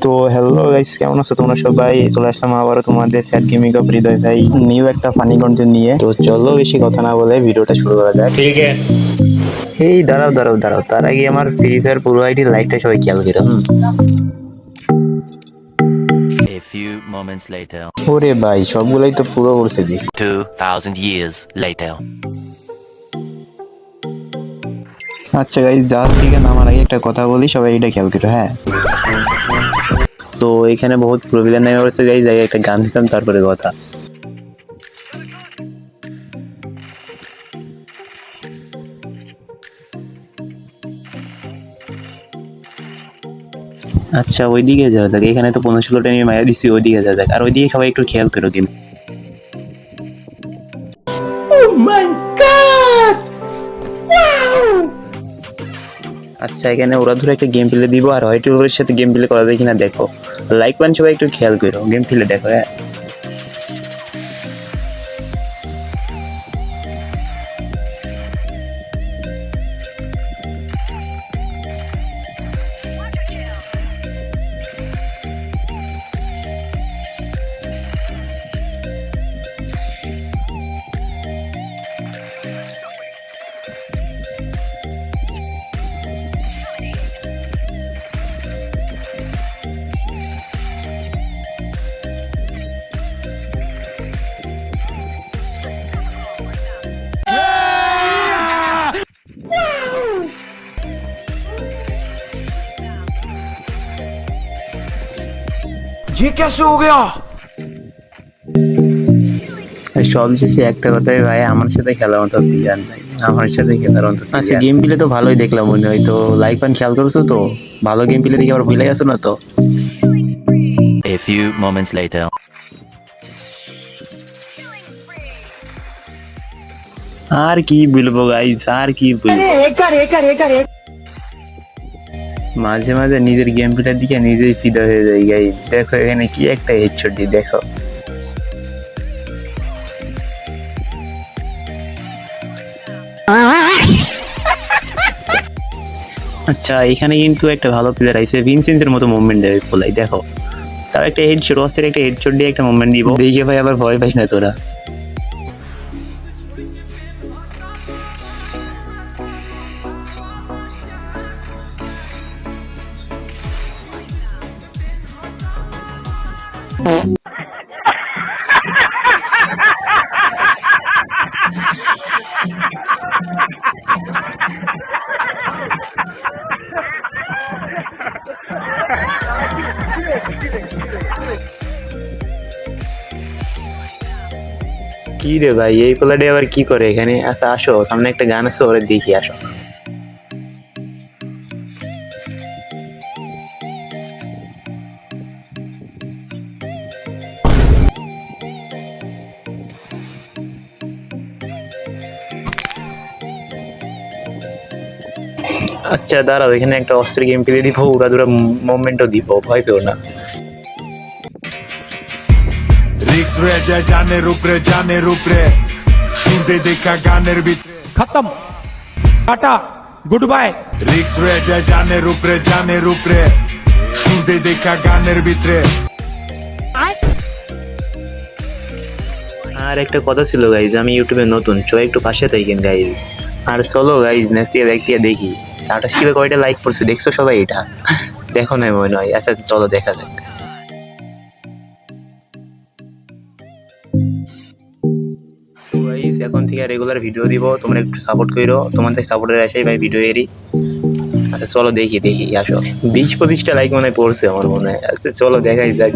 তো hello guys, কেমন আছো তোমরা সবাই? চলে আসলাম আবারও তোমাদের স্যাড গেমিং অফ হৃদয় ভাই নিউ একটা ফানি কন্টেন্ট নিয়ে। তো চলো বেশি কথা না বলে ভিডিওটা শুরু করা যাক। ঠিক আছে। এই দাঁড়াও, তার আগে আমার ফ্রি ফায়ার পুরো আইডির লাইকটা সবাই খেয়াল করো। A few moments later. ওরে ভাই, সবগুলাই তো পুরো করছে দি। 2000 years later. আচ্ছা গাইস, জাহাজ থেকে নামার আগে একটা কথা বলি, সবাই এটা খেয়াল করো। হ্যাঁ, তো এখানে বহুত প্রবলেম নেমে পড়ছে গাইস, আগে একটা গান দিতাম তারপরে কথা। আচ্ছা ওইদিকে যাওয়া যাক, এখানে তো 15-16টা আমি মায়া দিচ্ছি, ওইদিকে যাওয়া যাক। আর ওইদিকে সবাই একটু খেয়াল করো কিন্তু। আচ্ছা এখানে ওরা ধরে একটা গেম প্লে দিব, আর হোয়াইট ওভারের সাথে গেম প্লে করা যায় কিনা দেখো। লাইক পান সবাই একটু খেয়াল করো, গেম প্লে দেখো। হ্যাঁ, ये कैसे हो गया? সব শেষে একটা কথাই ভাই, আমার সাথে খেলার মতো প্লেয়ার নাই, আমার সাথে খেলার মতো। আচ্ছা গেম প্লে তো ভালোই দেখলাম মনে হয়, তো লাইক পান খেয়াল করছো তো? ভালো গেম প্লে দেখে আবার ভুলে গেছো না তো? A few moments later. আর কি বলবো গাইস, আর কি বলবো। মাঝে মাঝে নিজের গেম প্লের দিকে নিজেই ফিদা হয়ে যায় গাইস। দেখো এখানে কি একটা হেডশট দি, দেখো। আচ্ছা এখানে কিন্তু একটা ভালো প্লেয়ার আইছে, ভিনসেন্টের মতো মুভমেন্ট দেবে বলাই, দেখো। তার একটা হেডশট, অস্থির একটা হেডশট দিয়ে একটা মুভমেন্ট দিব, দেখে ভাই আবার ভয় পাইস না তোরা। কি রে ভাই, এই পোলাডে আবার কি করে এখানে? আচ্ছা আসো, সামনে একটা গান আছে, ওরে দেখি, আসো। আচ্ছা দাঁড়াও, এখানে একটা অস্ত্র গেম প্লে দিব, উড়াদুরা মুভমেন্টও দিব, ভয় পেও না। रिक्स रे जय जाने रूप रे सुर दे देखा गानेर ভিতরে खत्म, टाटा, गुड बाय। रिक्स रे जय जाने रूप रे सुर दे देखा गानेर ভিতরে। আর একটা কথা ছিল গাইজ, আমি ইউটিউবে নতুন, সবাই একটু পাশে থাকেন গাইজ। আর চলো গাইজ নেক্সট দেখতে দেখি আটাশ কিলো কয়টা লাইক করছে, দেখছো সবাই? এটা দেখো না মনে হয়। আচ্ছা চলো দেখা যাক। গাইজ এখন থেকে রেগুলার ভিডিও দিব, তোমরা একটু সাপোর্ট করো, তোমাদের সাপোর্টের আশাই ভাই ভিডিও এরই। আচ্ছা চলো দেখি আসো। 20-25টা লাইক মনে হয় পড়ছে আমার মনে হয়। আচ্ছা চলো দেখাই যাক।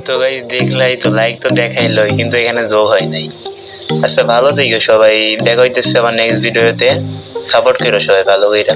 তো গাইস দেখলাই তো, লাইক তো দেখাইলো কিন্তু এখানে যোগ হয় নাই। আচ্ছা ভালো থেকো সবাই, দেখা হইতেছে আমার নেক্সট ভিডিওতে। সাপোর্ট করো সবাই ভালো কইরা।